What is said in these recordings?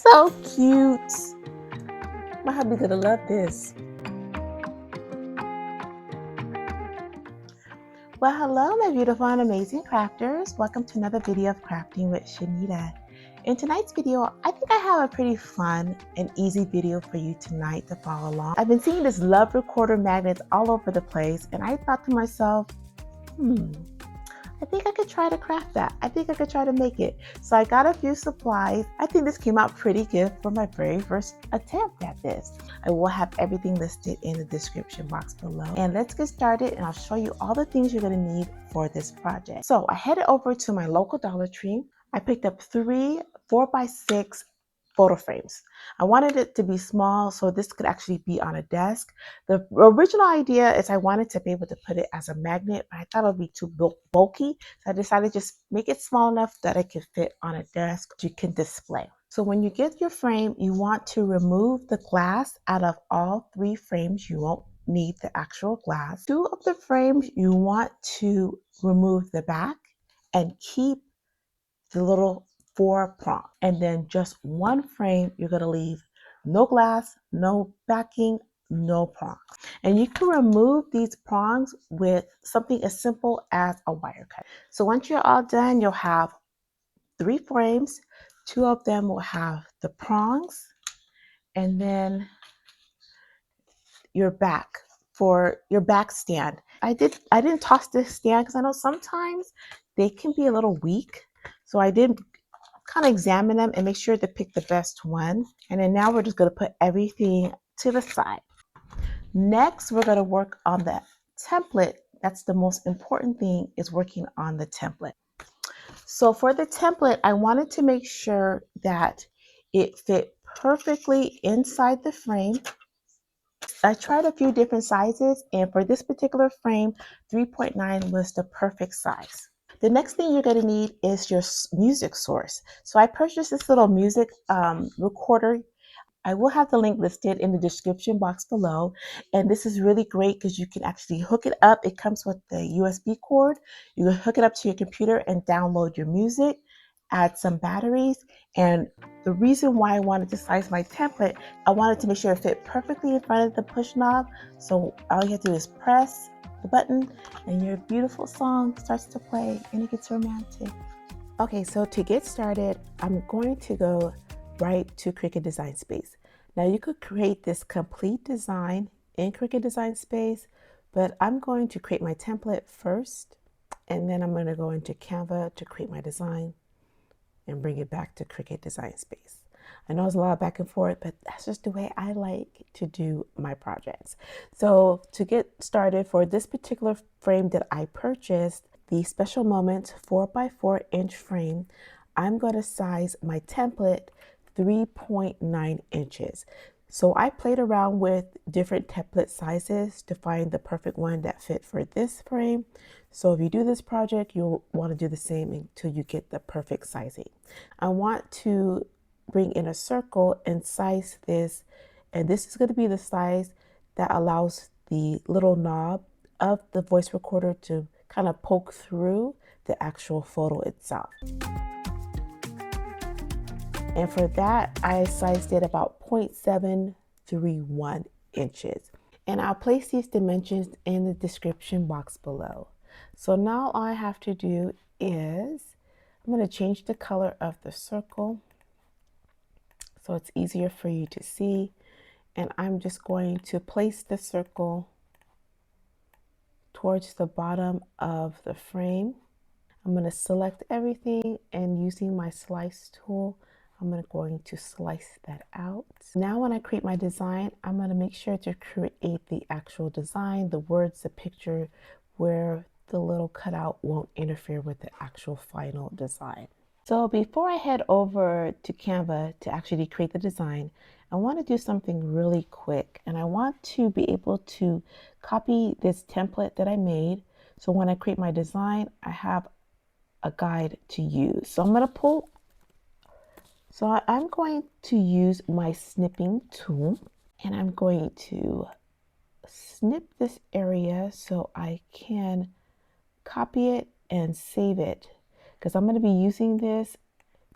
So cute. My hubby's gonna love this. Well, hello, my beautiful and amazing crafters. Welcome to another video of Crafting with Shanita. In tonight's video, I think I have a pretty fun and easy video for you tonight to follow along. I've been seeing this love recorder magnets all over the place, and I thought to myself, I think I could try to craft that. I think I could try to make it. So I got a few supplies. I think this came out pretty good for my very first attempt at this. I will have everything listed in the description box below. And let's get started, and I'll show you all the things you're gonna need for this project. So I headed over to my local Dollar Tree. I picked up 3 4x6 photo frames. I wanted it to be small so this could actually be on a desk. The original idea is I wanted to be able to put it as a magnet, but I thought it would be too bulky. So I decided to just make it small enough that it could fit on a desk you can display. So when you get your frame, you want to remove the glass out of all 3 frames. You won't need the actual glass. 2 of the frames, you want to remove the back and keep the little 4 prongs. And then just 1 frame, you're gonna leave no glass, no backing, no prongs. And you can remove these prongs with something as simple as a wire cut. So once you're all done, you'll have 3 frames. 2 of them will have the prongs, and then your back for your back stand. I didn't toss this stand because I know sometimes they can be a little weak. So I did kind of examine them and make sure to pick the best one. And then now we're just going to put everything to the side. Next, we're going to work on the template. That's the most important thing, is working on the template. So for the template, I wanted to make sure that it fit perfectly inside the frame. I tried a few different sizes, and for this particular frame, 3.9 was the perfect size. The next thing you're going to need is your music source. So I purchased this little music recorder. I will have the link listed in the description box below. And this is really great because you can actually hook it up. It comes with the USB cord. You can hook it up to your computer and download your music, add some batteries. And the reason why I wanted to size my template, I wanted to make sure it fit perfectly in front of the push knob. So all you have to do is press the button and your beautiful song starts to play and it gets romantic. Okay, so to get started, I'm going to go right to Cricut Design Space. Now you could create this complete design in Cricut Design Space, but I'm going to create my template first, and then I'm going to go into Canva to create my design and bring it back to Cricut Design Space. I know it's a lot of back and forth, but that's just the way I like to do my projects. So to get started, for this particular frame that I purchased, the Special Moments 4x4 inch frame, I'm going to size my template 3.9 inches. So I played around with different template sizes to find the perfect one that fit for this frame. So if you do this project, you'll want to do the same until you get the perfect sizing. I want to bring in a circle and size this, and this is going to be the size that allows the little knob of the voice recorder to kind of poke through the actual photo itself. And for that, I sized it about 0.731 inches. And I'll place these dimensions in the description box below. So now all I have to do is, I'm going to change the color of the circle so it's easier for you to see. And I'm just going to place the circle towards the bottom of the frame. I'm going to select everything, and using my slice tool, I'm going to slice that out. Now when I create my design, I'm going to make sure to create the actual design, the words, the picture, where the little cutout won't interfere with the actual final design. So before I head over to Canva to actually create the design, I want to do something really quick, and I want to be able to copy this template that I made. So when I create my design, I have a guide to use. So I'm going to use my snipping tool, and I'm going to snip this area so I can copy it and save it, because I'm going to be using this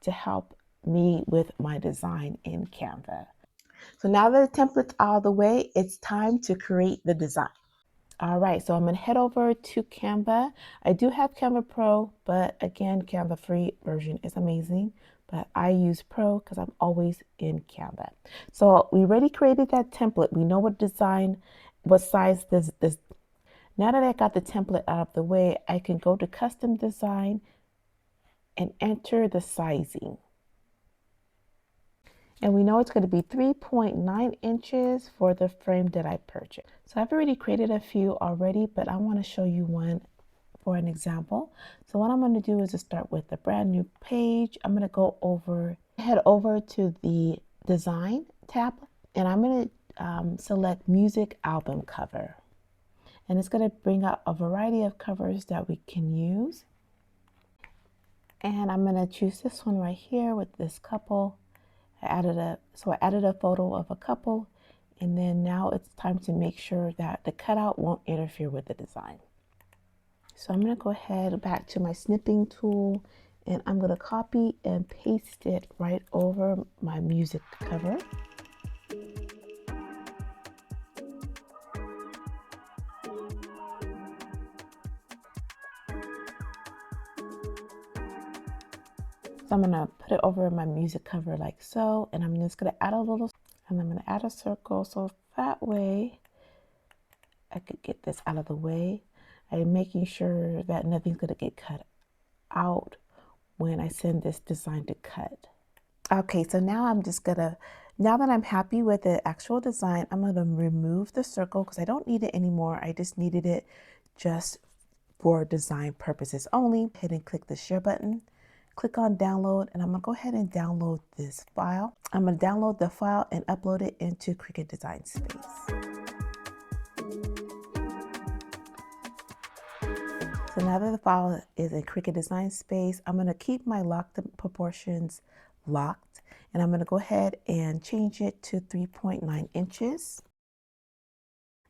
to help me with my design in Canva. So now that the template's out of the way, it's time to create the design. All right, so I'm going to head over to Canva. I do have Canva Pro, but again, Canva free version is amazing. But I use Pro because I'm always in Canva. So we already created that template. We know what design, what size this. Now that I got the template out of the way, I can go to Custom Design and enter the sizing. And we know it's going to be 3.9 inches for the frame that I purchased. So I've already created a few already, but I want to show you one for an example. So what I'm going to do is to start with a brand new page. I'm going to head over to the design tab, and I'm going to select music album cover. And it's going to bring up a variety of covers that we can use. And I'm going to choose this one right here with this couple. I added a photo of a couple, and then now it's time to make sure that the cutout won't interfere with the design. So I'm going to go ahead back to my snipping tool, and I'm going to copy and paste it right over my music cover. So I'm going to put it over my music cover like so, and I'm just going to add a little, and I'm going to add a circle so that way I could get this out of the way. I'm making sure that nothing's going to get cut out when I send this design to cut. Okay, so now now that I'm happy with the actual design, I'm going to remove the circle because I don't need it anymore. I just needed it just for design purposes only. Hit and click the share button. Click on download, and I'm going to go ahead and download this file. I'm going to download the file and upload it into Cricut Design Space. So now that the file is in Cricut Design Space, I'm going to keep my locked proportions locked, and I'm going to go ahead and change it to 3.9 inches.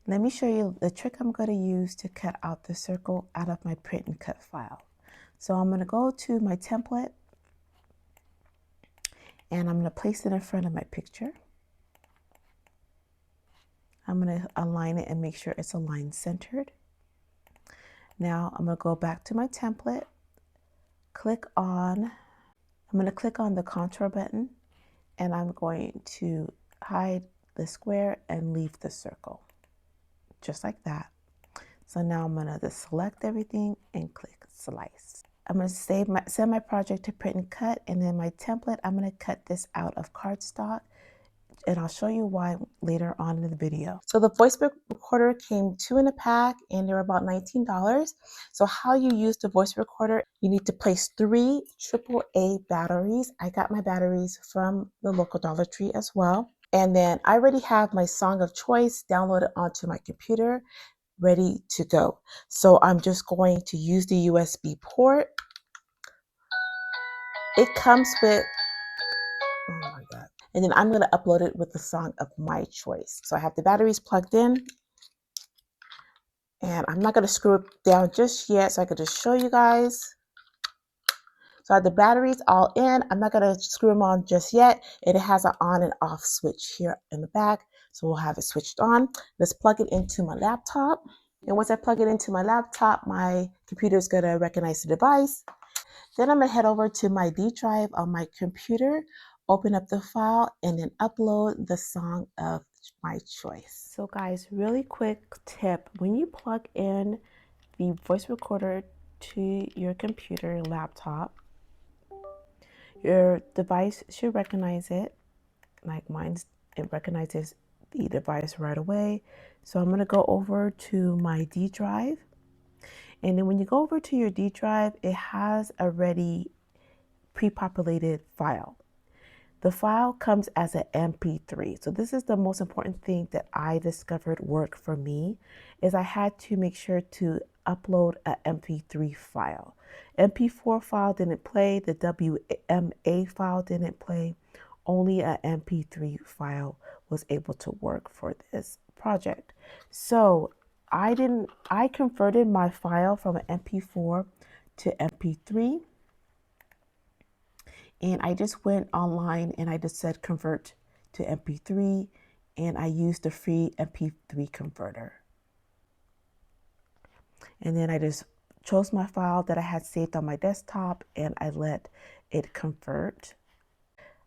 Let me show you the trick I'm going to use to cut out the circle out of my print and cut file. So I'm going to go to my template, and I'm going to place it in front of my picture. I'm going to align it and make sure it's aligned centered. Now I'm going to go back to my template, I'm going to click on the contour button, and I'm going to hide the square and leave the circle, just like that. So now I'm going to just select everything and click slice. I'm going to send my project to print and cut, and then my template, I'm going to cut this out of cardstock, and I'll show you why later on in the video. So the voice recorder came 2 in a pack, and they're about $19. So how you use the voice recorder, you need to place 3 AAA batteries. I got my batteries from the local Dollar Tree as well. And then I already have my song of choice downloaded onto my computer, ready to go. So I'm just going to use the USB port. It comes with, oh my God. And then I'm going to upload it with the song of my choice. So I have the batteries plugged in, and I'm not going to screw it down just yet, so I could just show you guys. So I have the batteries all in. I'm not going to screw them on just yet. And it has an on and off switch here in the back. So we'll have it switched on. Let's plug it into my laptop. And once I plug it into my laptop, my computer is going to recognize the device. Then I'm going to head over to my D drive on my computer, open up the file, and then upload the song of my choice. So guys, really quick tip. When you plug in the voice recorder to your computer, laptop, your device should recognize it. Like mine's, it recognizes the device right away. So I'm going to go over to my D drive. And then when you go over to your D drive, it has a ready pre-populated file. The file comes as an MP3. So this is the most important thing that I discovered worked for me, is I had to make sure to upload an MP3 file. MP4 file didn't play, the WMA file didn't play, only an MP3 file was able to work for this project. So I converted my file from an MP4 to MP3. And I just went online and I just said convert to MP3, and I used the free MP3 converter. And then I just chose my file that I had saved on my desktop and I let it convert.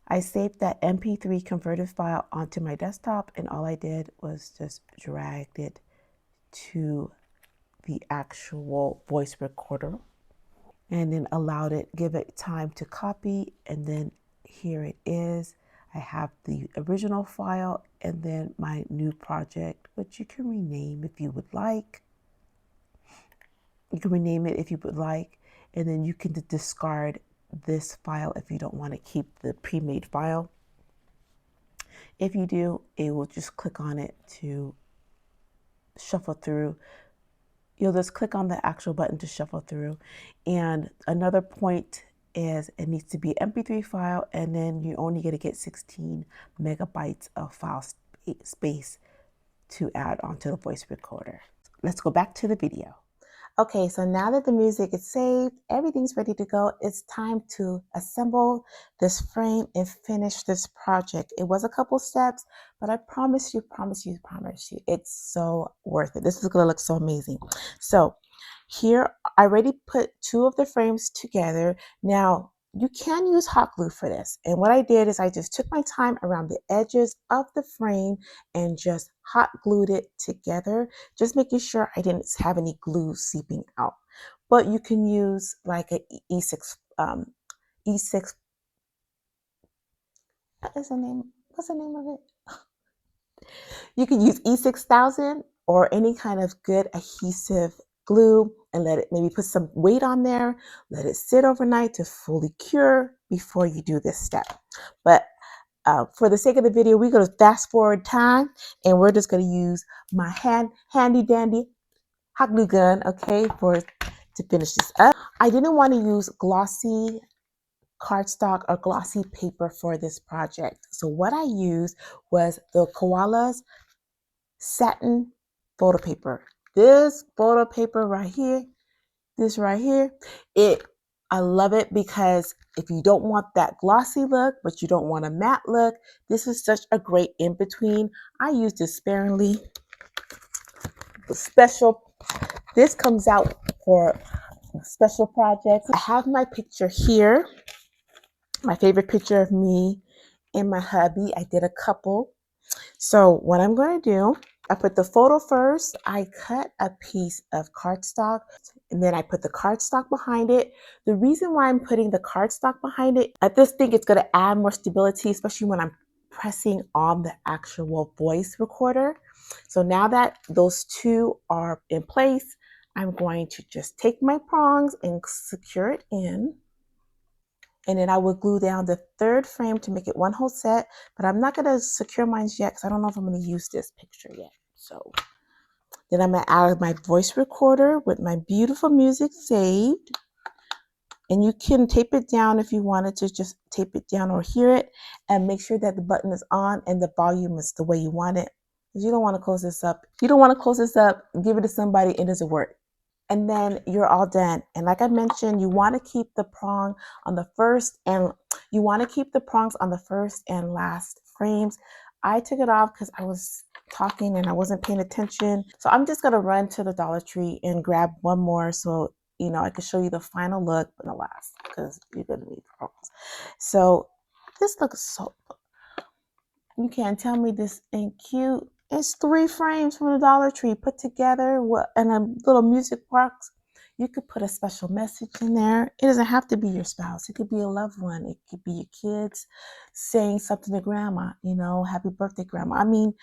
I saved that MP3 converted file onto my desktop, and all I did was just dragged it to the actual voice recorder and then allowed it, give it time to copy, and then here it is. I have the original file and then my new project, which you can rename if you would like. You can rename it if you would like, and then you can discard this file if you don't want to keep the pre-made file. If you do, it will just click on it to shuffle through. You'll just click on the actual button to shuffle through. And another point is it needs to be an MP3 file, and then you're only going to get 16 megabytes of file space to add onto the voice recorder. Let's go back to the video. Okay, so now that the music is saved, everything's ready to go. It's time to assemble this frame and finish this project. It was a couple steps, but I promise you, it's so worth it. This is gonna look so amazing. So here, I already put 2 of the frames together. Now, you can use hot glue for this. And what I did is I just took my time around the edges of the frame and just hot glued it together, just making sure I didn't have any glue seeping out. But you can use like an E6, E6, what's the name of it? You can use E6000 or any kind of good adhesive glue and let it, maybe put some weight on there, let it sit overnight to fully cure before you do this step. But for the sake of the video, we're going to fast forward time and we're just going to use my handy dandy hot glue gun, okay, to finish this up. I didn't want to use glossy cardstock or glossy paper for this project. So what I used was the Koala's satin photo paper. This photo paper right here, I love it because if you don't want that glossy look, but you don't want a matte look, this is such a great in-between. I use this sparingly. This comes out for special projects. I have my picture here, my favorite picture of me and my hubby. I did a couple. So what I'm going to do, I put the photo first. I cut a piece of cardstock and then I put the cardstock behind it. The reason why I'm putting the cardstock behind it, I just think it's going to add more stability, especially when I'm pressing on the actual voice recorder. So now that those 2 are in place, I'm going to just take my prongs and secure it in. And then I will glue down the 3rd frame to make it one whole set, but I'm not going to secure mine yet because I don't know if I'm going to use this picture yet. So then I'm going to add my voice recorder with my beautiful music saved. And you can tape it down if you wanted to just tape it down or hear it, and make sure that the button is on and the volume is the way you want it. Because you don't want to close this up. You don't want to close this up, give it to somebody, it doesn't work. And then you're all done. And like I mentioned, you want to keep the prong on the first and last frames. I took it off because I was talking and I wasn't paying attention. So I'm just gonna run to the Dollar Tree and grab one more so I could show you the final look, but the last, because you're gonna need prongs. So this looks so, you can't tell me this ain't cute. It's 3 frames from the Dollar Tree put together and a little music box. You could put a special message in there. It doesn't have to be your spouse. It could be a loved one. It could be your kids saying something to grandma, happy birthday, grandma. I mean,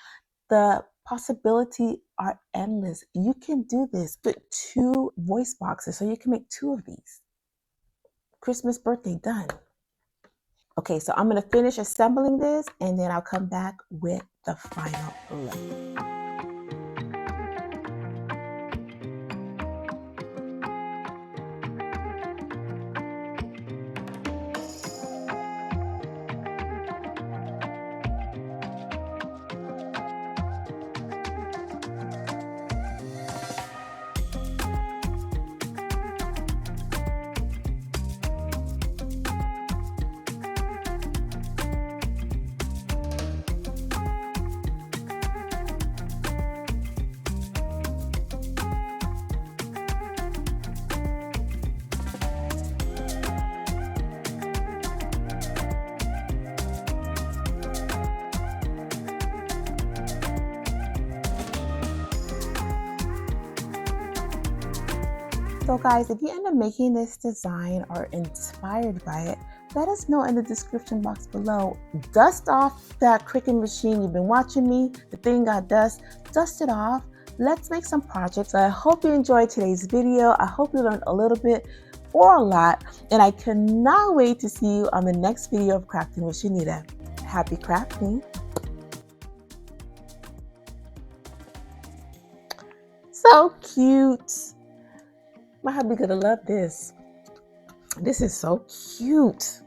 the possibilities are endless. You can do this. Put 2 voice boxes so you can make 2 of these. Christmas, birthday, done. Okay, so I'm going to finish assembling this and then I'll come back with the final look. So guys, if you end up making this design or inspired by it, let us know in the description box below. Dust off that Cricut machine. You've been watching me, the thing got dust it off. Let's make some projects. I hope you enjoyed today's video. I hope you learned a little bit or a lot, and I cannot wait to see you on the next video of Crafting with Shanita. Happy crafting. So cute. My hubby's gonna love this. This is so cute.